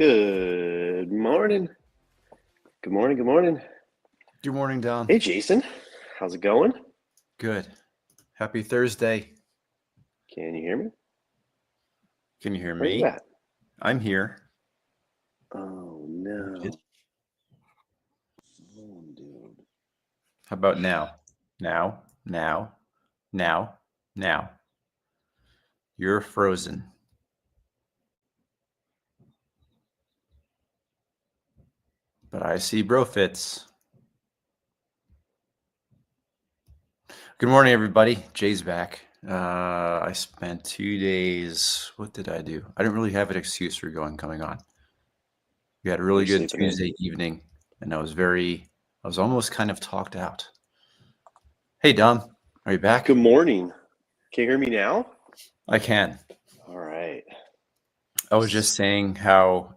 Good morning. Good morning. Good morning. Good morning, Don. Hey, Jason. How's it going? Good. Happy Thursday. Can you hear me? Can you hear Where you me? at? I'm here. Oh, Good. no. Oh, dude. How about now? Now. You're frozen. But I see Brofits. Good morning, everybody. Jay's back. I spent 2 days. What did I do? I didn't really have an excuse for coming on. We had a really You're good sleeping in. Tuesday evening, and I was almost kind of talked out. Hey, Dom, are you back? Good morning. Can you hear me now? I can. All right. I was just saying how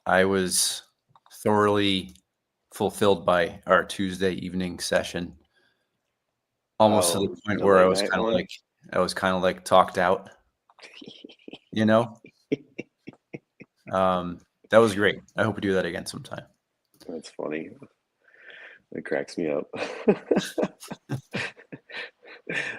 I was thoroughly fulfilled by our Tuesday evening session, almost to the point The where late night one? I was kind of like talked out, you know. That was great. I hope we do that again sometime. That's funny. It cracks me up.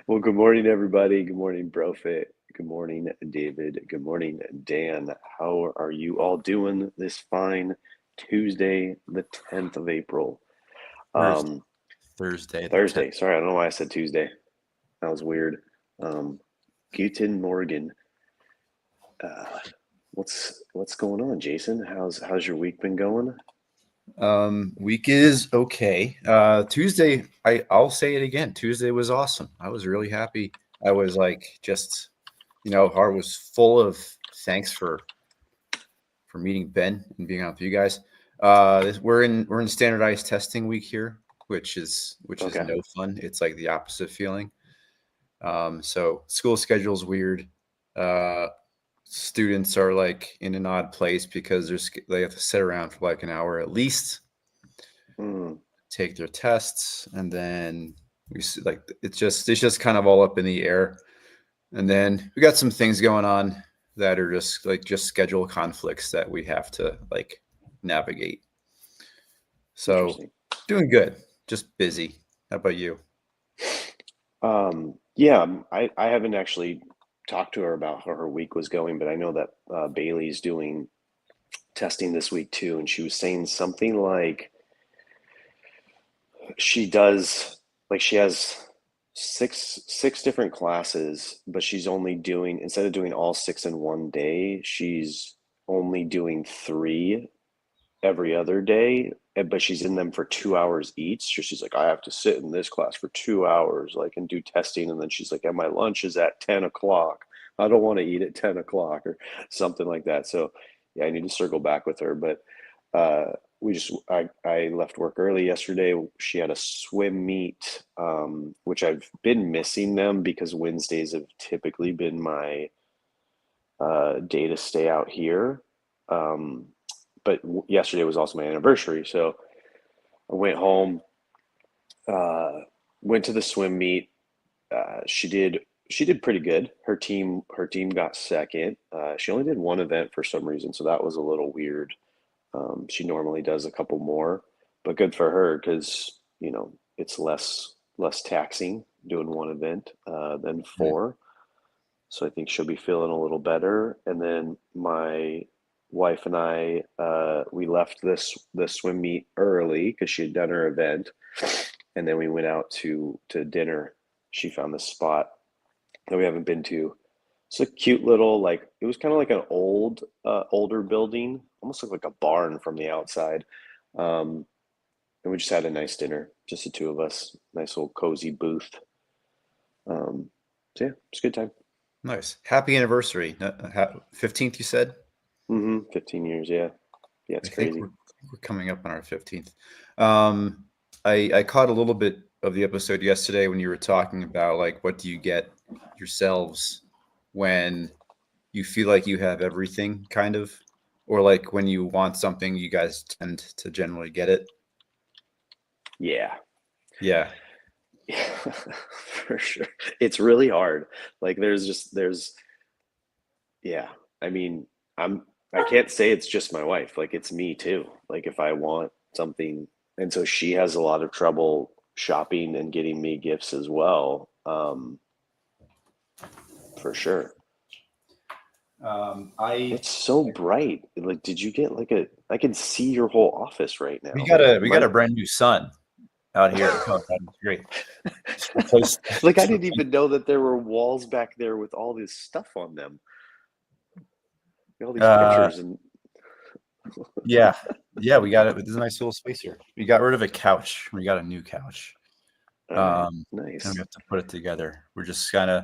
Well, good morning, everybody. Good morning, Brofit. Good morning, David. Good morning, Dan. How are you all doing this fine Tuesday, the 10th of April? Thursday, the 10th. Thursday. Sorry, I don't know why I said Tuesday. That was weird. Guten Morgen. Uh, what's going on, Jason? How's your week been going? Week is okay. Tuesday, I'll say it again. Tuesday was awesome. I was really happy. I was like just, heart was full of thanks for meeting Ben and being on with you guys. We're in standardized testing week here, which is Okay. no fun. It's like the opposite feeling. So school schedule's weird. Students are like in an odd place because they have to sit around for like an hour at least, take their tests, and then we see, like it's just kind of all up in the air. And then we got some things going on that are just schedule conflicts that we have to like navigate. So doing good, just busy. How about you? Yeah, I haven't actually talked to her about how her week was going, but I know that Bailey's doing testing this week too, and she was saying something like she has six different classes, but she's only doing, instead of doing all six in one day, she's only doing three every other day, but she's in them for 2 hours each. So she's like, I have to sit in this class for 2 hours, like, and do testing. And then she's like, and my lunch is at 10 o'clock. I don't want to eat at 10 o'clock or something like that. So yeah, I need to circle back with her. But I left work early yesterday. She had a swim meet, which I've been missing them because Wednesdays have typically been my day to stay out here. But yesterday was also my anniversary, so I went home, uh, went to the swim meet. She did pretty good. Her team got second. She only did one event for some reason, so that was a little weird. She normally does a couple more, but good for her because it's less taxing doing one event than four. So I think she'll be feeling a little better. And then my wife and I, we left the swim meet early because she had done her event, and then we went out to dinner. She found this spot that we haven't been to. It's a cute little, like, it was kind of like an older building, almost looked like a barn from the outside. Um, and we just had a nice dinner, just the two of us, nice little cozy booth. So yeah, it's a good time. Nice. Happy anniversary. 15th, you said? 15 years, yeah. Yeah, I it's think crazy. we're coming up on our 15th. I caught a little bit of the episode yesterday when you were talking about like what do you get yourselves when you feel like you have everything kind of, or like when you want something you guys tend to generally get it. Yeah. Yeah. Yeah, for sure. It's really hard. Like there's yeah. I mean, I'm I can't say it's just my wife. Like it's me too. Like if I want something, and so she has a lot of trouble shopping and getting me gifts as well. For sure. I It's so bright. Like, did you get like a? I can see your whole office right we now. got a we got My, a brand new sun out here in Colorado. It's great. Just replace, like, I just didn't replace even know that there were walls back there with all this stuff on them. All these uh pictures and yeah. Yeah, we got it. There's a nice little space here. We got rid of a couch. We got a new couch. all right, Um, and we nice. have to put it together. We're just kind of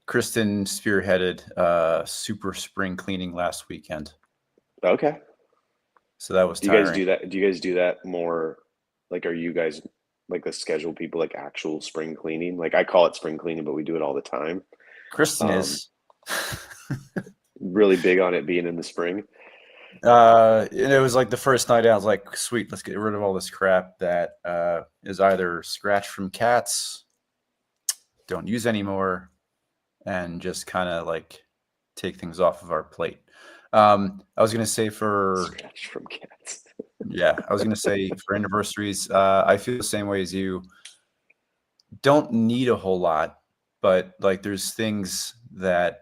Kristen spearheaded super spring cleaning last weekend. Okay. So that was Do you guys tiring. do that? Do you guys do that more? Like, are you guys like the scheduled people like actual spring cleaning? Like I call it spring cleaning, but we do it all the time. Kristen Um, is. really big on it being in the spring. And it was like the first night out, I was like, sweet, let's get rid of all this crap that is either scratched from cats, don't use anymore, and just kind of like take things off of our plate. I was gonna say for Scratch from cats. yeah, I was gonna say for anniversaries, I feel the same way as you. Don't need a whole lot, but like there's things that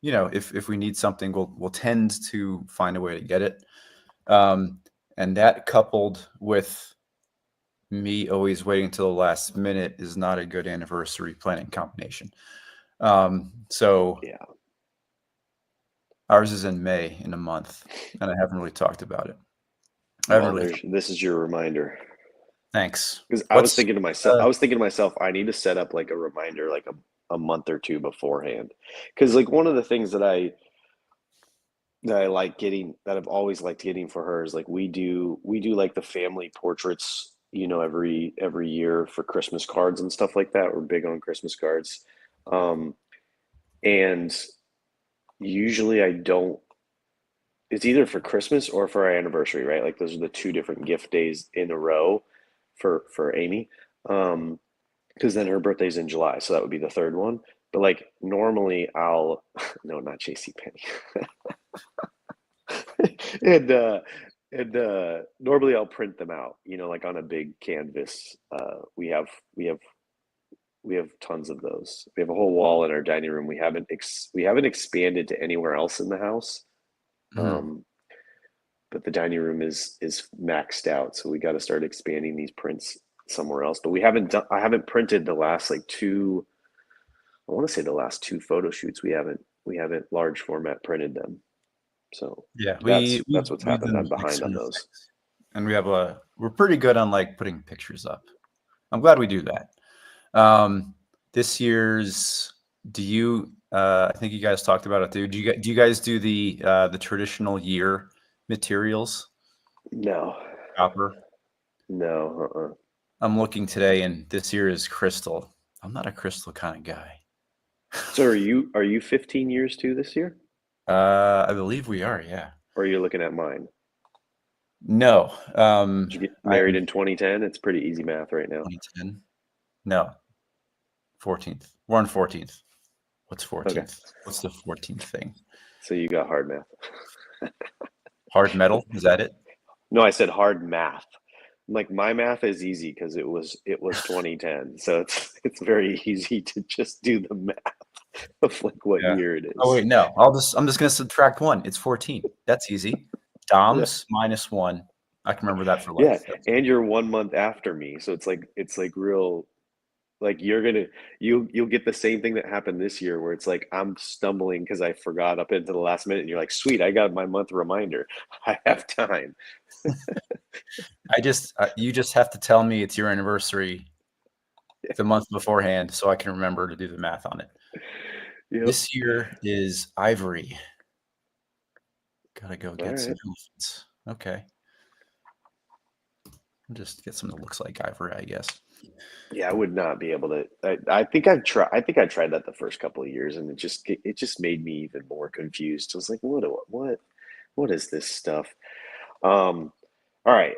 if we need something, we'll tend to find a way to get it. Um, and that coupled with me always waiting until the last minute is not a good anniversary planning combination. So Yeah. ours is in May in a month, and I haven't really talked about it. I haven't Well, really. this is your reminder. Thanks. Because What's I was thinking to myself, I need to set up like a reminder, like a month or two beforehand. Because like one of the things that I like getting, that I've always liked getting for her is like we do like the family portraits, every year for Christmas cards and stuff like that. We're big on Christmas cards. Um, and usually I don't, it's either for Christmas or for our anniversary, right? Like those are the two different gift days in a row for Amy. Um, because then her birthday's in July, so that would be the third one. But like normally I'll no, not JC Penney. and normally I'll print them out, like on a big canvas. We have tons of those. We have a whole wall in our dining room. We haven't expanded to anywhere else in the house. Mhm. Um, but the dining room is maxed out, so we got to start expanding these prints somewhere else. But we haven't done. I haven't printed the last like two. I want to say the last two photo shoots. We haven't large format printed them. So Yeah, that's we we've that's what's we've happened. done I'm like behind on similar those. things, and we're pretty good on like putting pictures up. I'm glad we do that. This year's, do you? I think you guys talked about it too. Do you guys do the traditional year materials? No, Copper. no. I'm looking today, and this year is crystal. I'm not a crystal kind of guy. So are you 15 years too this year? I believe we are. Yeah. Or are you looking at mine? No. Did you get married I'm in 2010? It's pretty easy math right now. 2010. No, 14th. We're on 14th. What's Okay, 14th? What's the 14th thing? so you got hard math. Hard metal? Is that it? No, I said hard math. Like my math is easy because it was 2010, so it's very easy to just do the math of like what Yeah. year it Oh is. wait, no. I'm just gonna subtract one. It's 14. That's easy. Yeah, Doms minus one. I can remember that for yeah, life. That's and you're 1 month after me, so it's like real. Like you'll get the same thing that happened this year, where it's like I'm stumbling because I forgot up into the last minute, and you're like, sweet, I got my month reminder. I have time. you just have to tell me it's your anniversary the month beforehand so I can remember to do the math on it. Yep. This year is ivory. Gotta go All get some right. elephants. Okay. I'll just get something that looks like ivory, I guess. Yeah, I would not be able to. I think I've tried. I think I tried that the first couple of years, and it just made me even more confused. I was like, what is this stuff? All right.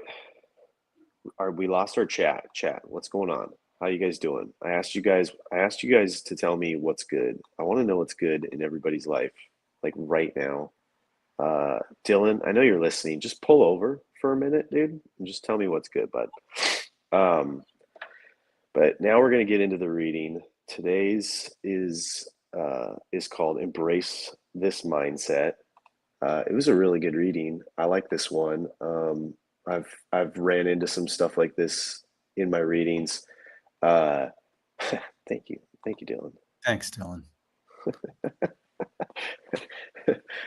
We lost our chat. Chat. What's going on? How you guys doing? I asked you guys to tell me what's good. I want to know what's good in everybody's life, like right now. Dylan, I know you're listening. Just pull over for a minute, dude, and just tell me what's good, bud. Um, but now we're gonna get into the reading. Today's is called "Embrace This Mindset." It was a really good reading. I like this one. I've ran into some stuff like this in my readings. Uh, thank you, Dylan. Thanks, Dylan.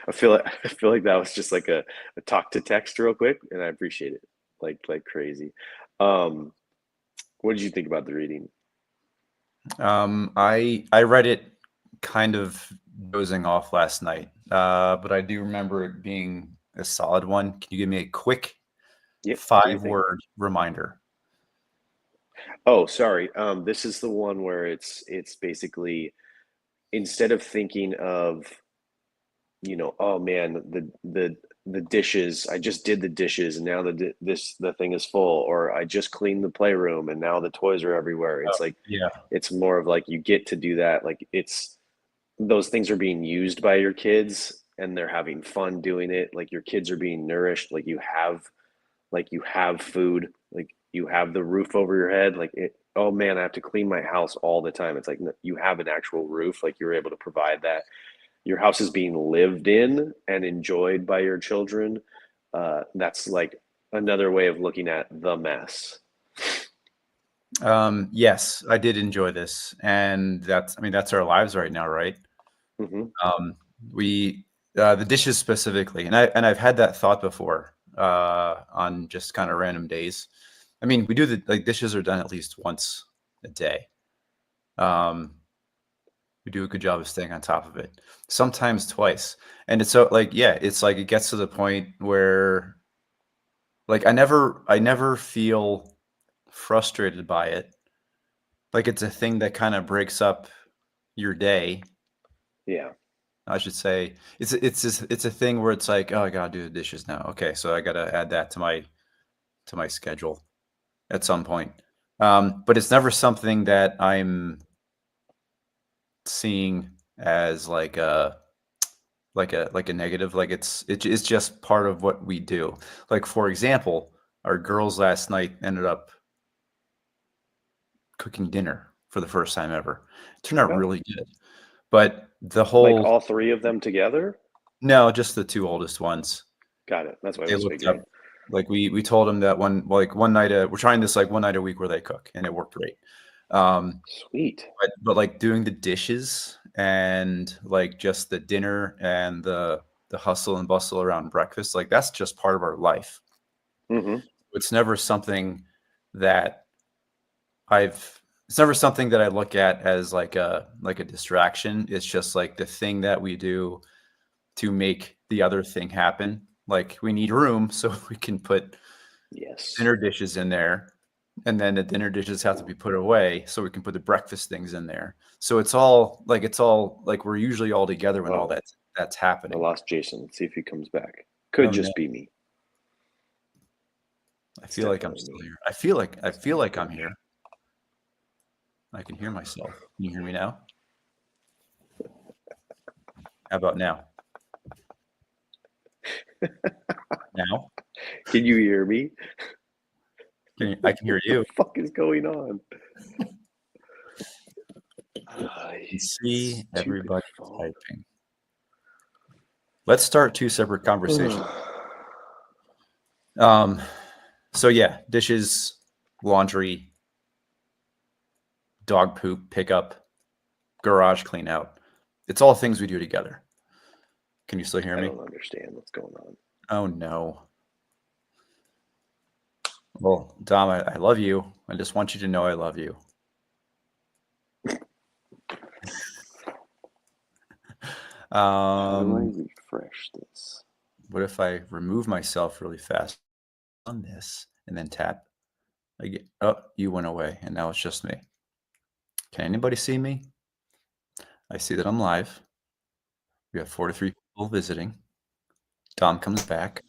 I feel like that was just like a talk to text real quick, and I appreciate it like crazy. Um, what did you think about the reading? I read it kind of dozing off last night, but I do remember it being a solid one. Can you give me a quick Yep. What do you think? 5-word reminder? Oh, sorry. This is the one where it's basically instead of thinking of, oh man, the dishes, I just did the dishes and now the thing is full, or I just cleaned the playroom and now the toys are everywhere. Oh, It's like yeah. it's more of like you get to do that. Like it's those things are being used by your kids and they're having fun doing it. Like your kids are being nourished. Like you have food, like you have the roof over your head. Like it, oh man, I have to clean my house all the time. It's like you have an actual roof. Like you're able to provide that. Your house is being lived in and enjoyed by your children. That's like another way of looking at the mess. Yes, I did enjoy this, and I mean, that's our lives right now, right? Hmm. Um, we the dishes specifically, and I've had that thought before on just kind of random days. I mean, we do dishes are done at least once a day. Um, we do a good job of staying on top of it. Sometimes twice, and it's so like yeah, it's like it gets to the point where like I never feel frustrated by it. Like it's a thing that kind of breaks up your day. Yeah. I should say it's a thing where it's like, oh, I gotta do the dishes now. Okay, so I gotta add that to my schedule at some point. But it's never something that I'm seeing as like a negative. Like it's just part of what we do. Like for example, our girls last night ended up cooking dinner for the first time ever. It turned out Okay. really good. But the Like whole all three of them together. no, just the two oldest ones. Got it. That's what I They was looked up figuring. like we told them that one night we're trying this like one night a week where they cook and it worked great. Um, Sweet. but like doing the dishes and like just the dinner and the hustle and bustle around breakfast, like that's just part of our life. Hmm. It's never something that it's never something that I look at as like a distraction. It's just like the thing that we do to make the other thing happen. Like we need room so we can put Yes. dinner dishes in there, and then the dinner dishes have to be put away so we can put the breakfast things in there. So it's all like we're usually all together when all Oh, that's I happening. lost Jason. Let's see if he comes back. Oh Could no, just be me. I It's feel like I'm definitely still me. here. I feel like I'm here. I can hear myself. Can you hear me now? How about now? Now? Can you hear me? I can hear What you. the fuck is going on? I can see Stupid everybody phone. typing. Let's start two separate conversations. Um, so yeah, dishes, laundry, dog poop pickup, garage clean out. It's all things we do together. Can you still hear I me? don't understand what's going on. Oh no. Well, Dom, I love you. I just want you to know I love you. How do I Um, refresh this? what if I remove myself really fast on this and then tap? Oh, you went away and now it's just me. Can anybody see me? I see that I'm live. We have 43 people visiting. Dom comes back.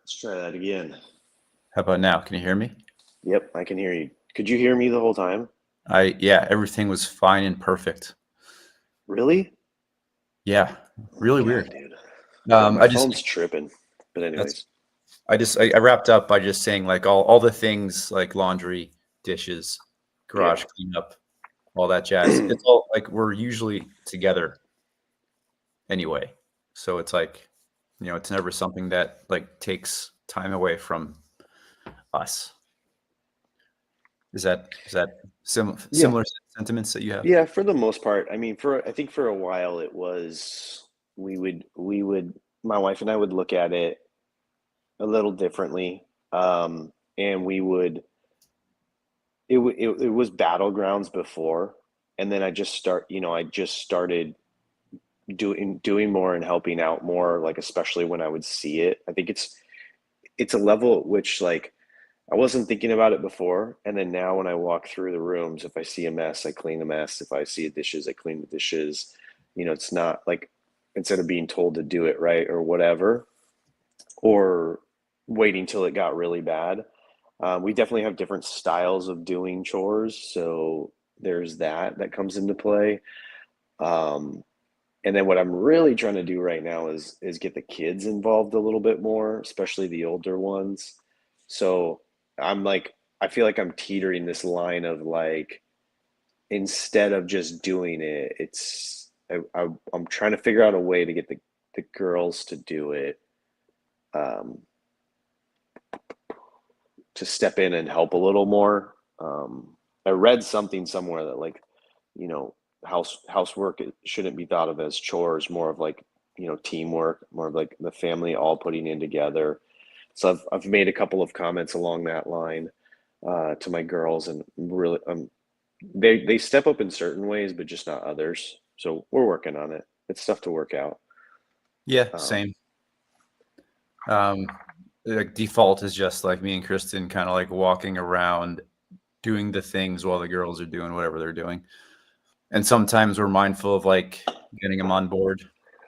Let's try that again. How about now? Can you hear me? Yep, I can hear you. Could you hear me the whole time? Yeah, everything was fine and perfect. Really? Yeah, really God, weird. dude. Yeah, my I just phone's tripping. But that's anyways, I wrapped up by just saying like all the things like laundry, dishes, yeah. garage cleanup, all that jazz. It's all like we're usually together anyway. So it's like, it's never something that like takes time away from us. Is that Yeah. similar sentiments that you have? Yeah, for the most part. I mean, I think for a while it was we would my wife and I would look at it a little differently. And we would it was battlegrounds before, and then I just started doing more and helping out more, like especially when I would see it. I think it's a level at which like I wasn't thinking about it before, and then now when I walk through the rooms, if I see a mess, I clean the mess. If I see dishes, I clean the dishes. It's not like instead of being told to do it right or whatever, or waiting till it got really bad. We definitely have different styles of doing chores, so there's that comes into play. Um, and then what I'm really trying to do right now is get the kids involved a little bit more, especially the older ones. So I'm like, I feel like I'm teetering this line of like, instead of just doing it, I'm trying to figure out a way to get the girls to do it, um, to step in and help a little more. I read something somewhere that like, you know, housework shouldn't be thought of as chores, more of like, teamwork, more of like the family all putting in together. So I've made a couple of comments along that line, to my girls, and really, they step up in certain ways, but just not others. So we're working on it. It's stuff to work out. Yeah, Um, same. Um, like default is just like me and Kristen kind of like walking around doing the things while the girls are doing whatever they're doing. And sometimes we're mindful of like getting them on board,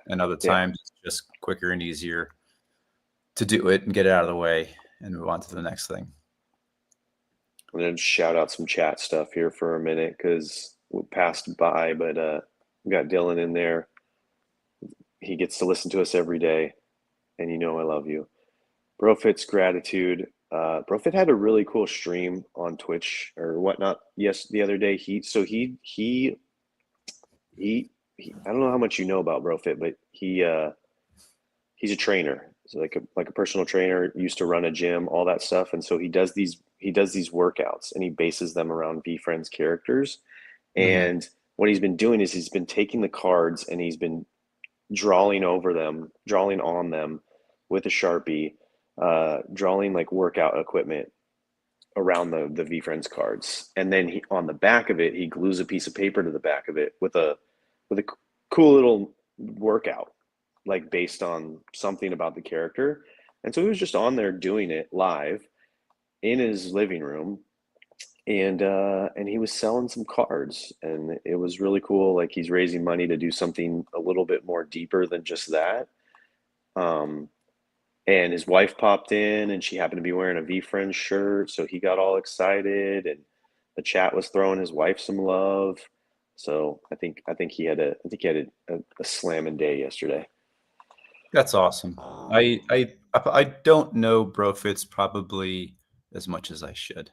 and other yeah. times it's just quicker and easier to do it and get it out of the way and move on to the next thing. I'm gonna shout out some chat stuff here for a minute because we passed by, but we got Dylan in there. He gets to listen to us every day, and I love you. Brofit's gratitude. Brofit had a really cool stream on Twitch or whatnot. Yes, the other day he I don't know how much you know about Brofit, but he's a trainer. So like a personal trainer, used to run a gym, all that stuff, and so he does these workouts and he bases them around VFriends characters. Hmm. And what he's been doing is he's been taking the cards and he's been drawing on them with a Sharpie, drawing like workout equipment around the VFriends cards. And then on the back of it, he glues a piece of paper to the back of it with a cool little workout, like based on something about the character. And so he was just on there doing it live in his living room, and he was selling some cards, and it was really cool. Like he's raising money to do something a little bit more deeper than just that. Um, and his wife popped in, and she happened to be wearing a VFriends shirt, so he got all excited, and the chat was throwing his wife some love. So I think he had a slamming day yesterday. That's awesome. I don't know Brofits probably as much as I should.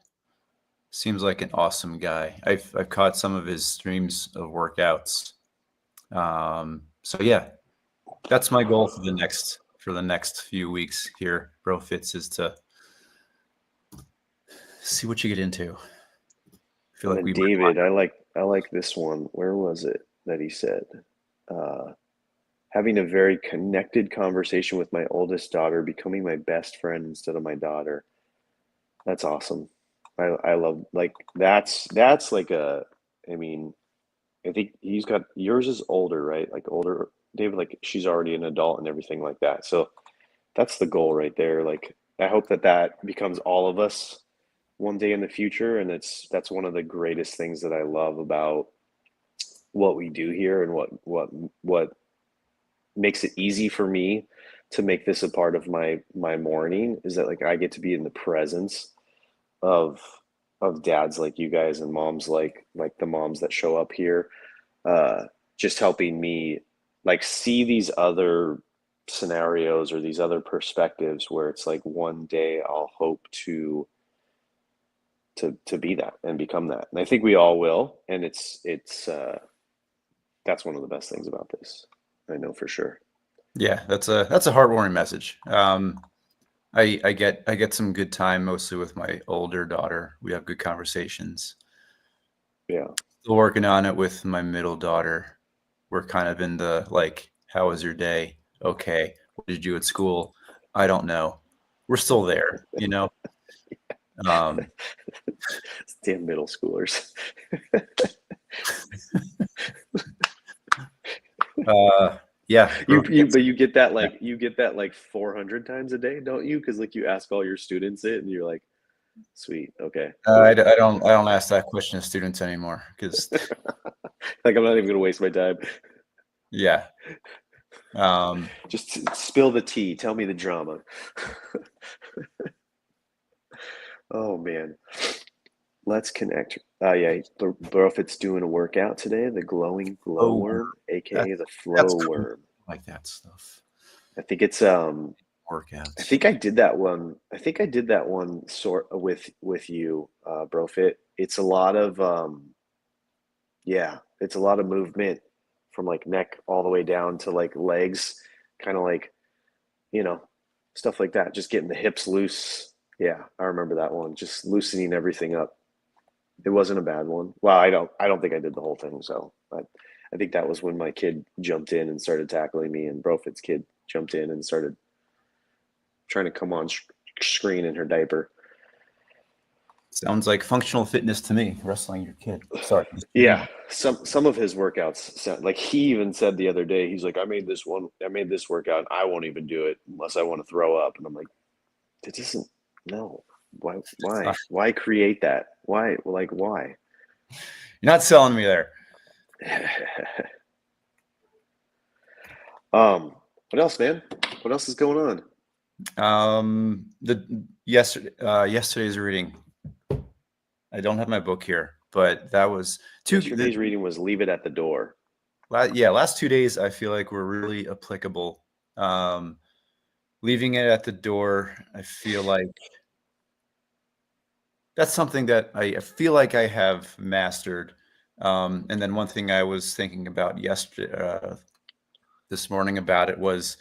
Seems like an awesome guy. I've caught some of his streams of workouts. So yeah, that's my goal for the next few weeks here, Brofits, is to see what you get into. I feel And like then we might. David, I like this one. Where was it that he said? Uh, Having a very connected conversation with my oldest daughter, becoming my best friend instead of my daughter. That's awesome. I love, like, that's like I mean, I think he's got, yours is older, right? Like older, David, like she's already an adult and everything like that. So that's the goal right there. Like I hope that becomes all of us one day in the future, and that's one of the greatest things that I love about what we do here, and what makes it easy for me to make this a part of my morning, is that like I get to be in the presence of dads like you guys, and moms like the moms that show up here, uh just helping me like see these other scenarios or these other perspectives where it's like one day I'll hope to be that and become that. And I think we all will. And it's that's one of the best things about this. I know for sure. Yeah, that's a heartwarming message. I get some good time mostly with my older daughter. We have good conversations. Yeah. Still working on it with my middle daughter. We're kind of in the like, how was your day? Okay. What did you do at school? I don't know. We're still there, you know? Um, Damn middle schoolers. yeah, But you get that like 400 times a day, don't you? Because like you ask all your students it, and you're like, sweet, okay, cool. I don't ask that question to students anymore because Like I'm not even gonna waste my time. yeah. Just spill the tea. Tell me the drama. Oh man, let's connect. Yeah, Burfit's doing a workout today. The glowing Oh, glowworm, that's aka the that's flow cool. worm. I like that stuff. I think it's I Workouts. think I did that one. I think I did that one sort with you, Brofit. It's a lot of yeah, it's a lot of movement from like neck all the way down to like legs, kind of like, you know, stuff like that. Just getting the hips loose. Yeah, I remember that one. Just loosening everything up. It wasn't a bad one. Well, I don't think I did the whole thing, so I think that was when my kid jumped in and started tackling me, and Brofit's kid jumped in and started trying to come on screen in her diaper. Sounds like functional fitness to me. Wrestling your kid. Sorry. Yeah, some of his workouts sound like he even said the other day, he's like, I made this workout, and I won't even do it unless I want to throw up. And I'm like, it doesn't no. Why create that? Why like why? You're not selling me there. What else, man? What else is going on? The yesterday's reading. I don't have my book here, but that was Yesterday's reading was Leave It at the Door. last 2 days I feel like were really applicable. Leaving it at the door, I feel like that's something that I feel like I have mastered. And then one thing I was thinking about yesterday, this morning about it was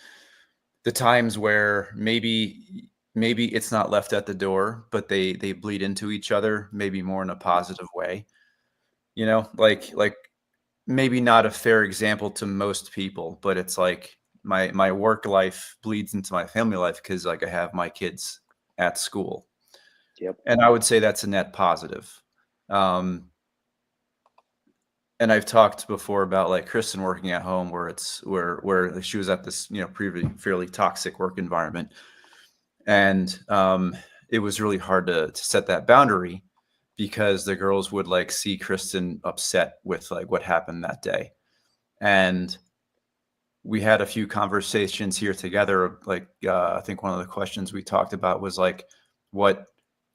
the times where maybe it's not left at the door, but they bleed into each other, maybe more in a positive way. You know, like maybe not a fair example to most people, but it's like my work life bleeds into my family life because like I have my kids at school. Yep. And I would say that's a net positive. Um, and I've talked before about like Kristen working at home where she was at this, previously fairly toxic work environment. And it was really hard to set that boundary because the girls would like see Kristen upset with like what happened that day. And we had a few conversations here together. Like, I think one of the questions we talked about was like, what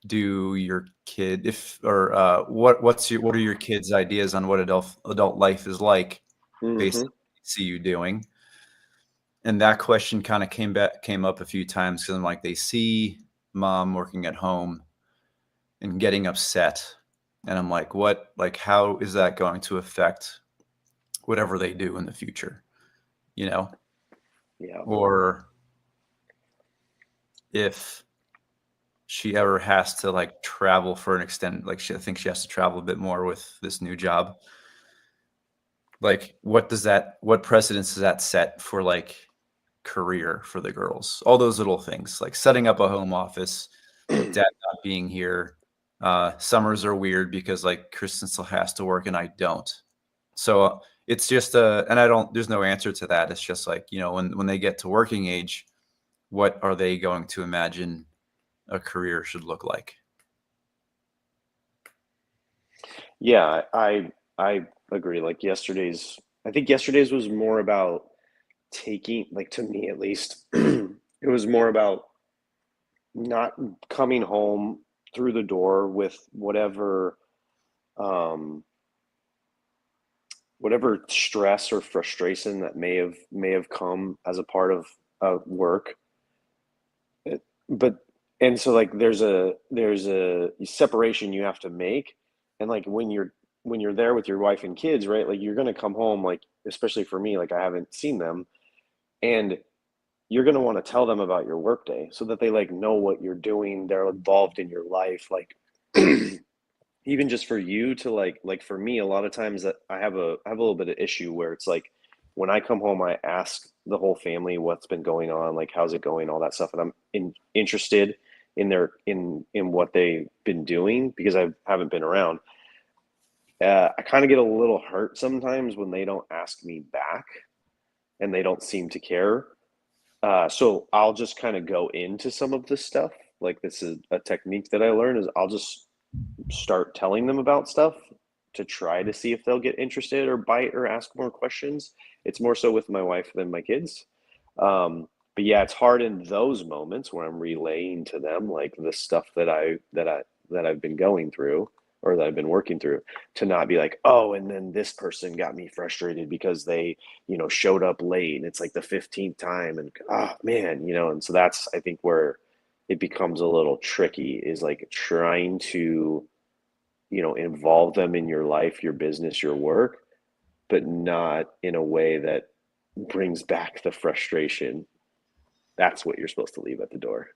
do your kid if or what are your kids' ideas on what adult life is like based on what they see you doing? And that question kind of came up a few times because I'm like, they see mom working at home and getting upset, and I'm like, how is that going to affect whatever they do in the future? Yeah. Or if she ever has to like travel for an extent, like I think she has to travel a bit more with this new job. Like, what precedence does that set for like career for the girls? All those little things, like setting up a home office, dad not being here. Summers are weird because like Kristen still has to work and I don't. So it's just and there's no answer to that. It's just like, when they get to working age, what are they going to imagine a career should look like? Yeah, I agree. Like I think yesterday's was more about taking, like to me at least, it was more about not coming home through the door with um whatever stress or frustration that may have come as a part of work. But and so like there's a separation you have to make, and like when you're there with your wife and kids, right? Like you're gonna come home, like especially for me, like I haven't seen them, and you're gonna want to tell them about your workday so that they like know what you're doing. They're involved in your life, like even just for you to like for me, a lot of times that I have a little bit of issue where it's like when I come home, I ask the whole family what's been going on, like how's it going, all that stuff, and I'm interested in in what they've been doing because I haven't been around. I kind of get a little hurt sometimes when they don't ask me back and they don't seem to care. So I'll just kind of go into some of this stuff. Like this is a technique that I learned is I'll just start telling them about stuff to try to see if they'll get interested or bite or ask more questions. It's more so with my wife than my kids. But yeah, it's hard in those moments where I'm relaying to them like the stuff that I've been going through or that I've been working through to not be like, oh, and then this person got me frustrated because they, showed up late and it's like the 15th time and oh man, and so that's I think where it becomes a little tricky is like trying to, involve them in your life, your business, your work, but not in a way that brings back the frustration. That's what you're supposed to leave at the door.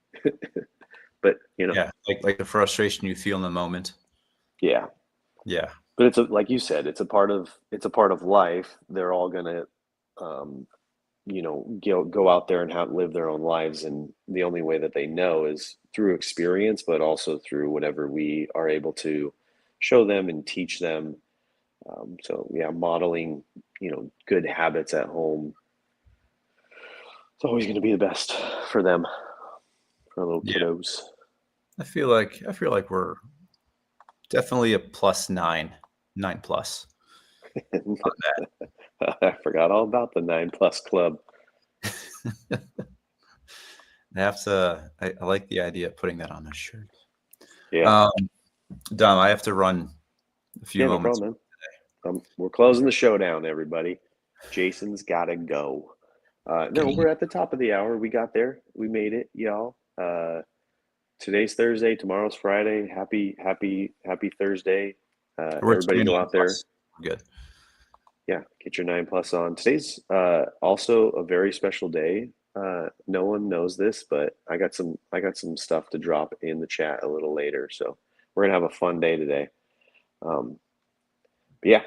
But, Yeah, like the frustration you feel in the moment. yeah. Yeah. But like you said, it's a part of life. They're all gonna, um, go out there and live their own lives, and the only way that they know is through experience, but also through whatever we are able to show them and teach them. So yeah, modeling, good habits at home. It's always going to be the best for them, for little Yeah. kiddos. I feel like we're definitely a plus 9 plus on that. I forgot all about the 9+ club. I like the idea of putting that on a shirt. Yeah. Dom, I have to run a few Yeah, no moments. problem, man. We're closing the show down, everybody. Jason's got to go. No, we're at the top of the hour. We got there. We made it, y'all. Today's Thursday. Tomorrow's Friday. Happy Thursday. Everybody go out there. Good. Yeah, get your 9+ on. Today's also a very special day. No one knows this, but I got some stuff to drop in the chat a little later. So we're gonna have a fun day today. But yeah,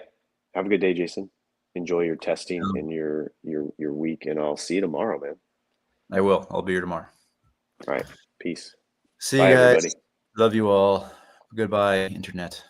have a good day, Jason. Enjoy your testing and your week, and I'll see you tomorrow, man. I will. I'll be here tomorrow. All right. Peace. See Bye, you guys. everybody. Love you all. Goodbye, internet.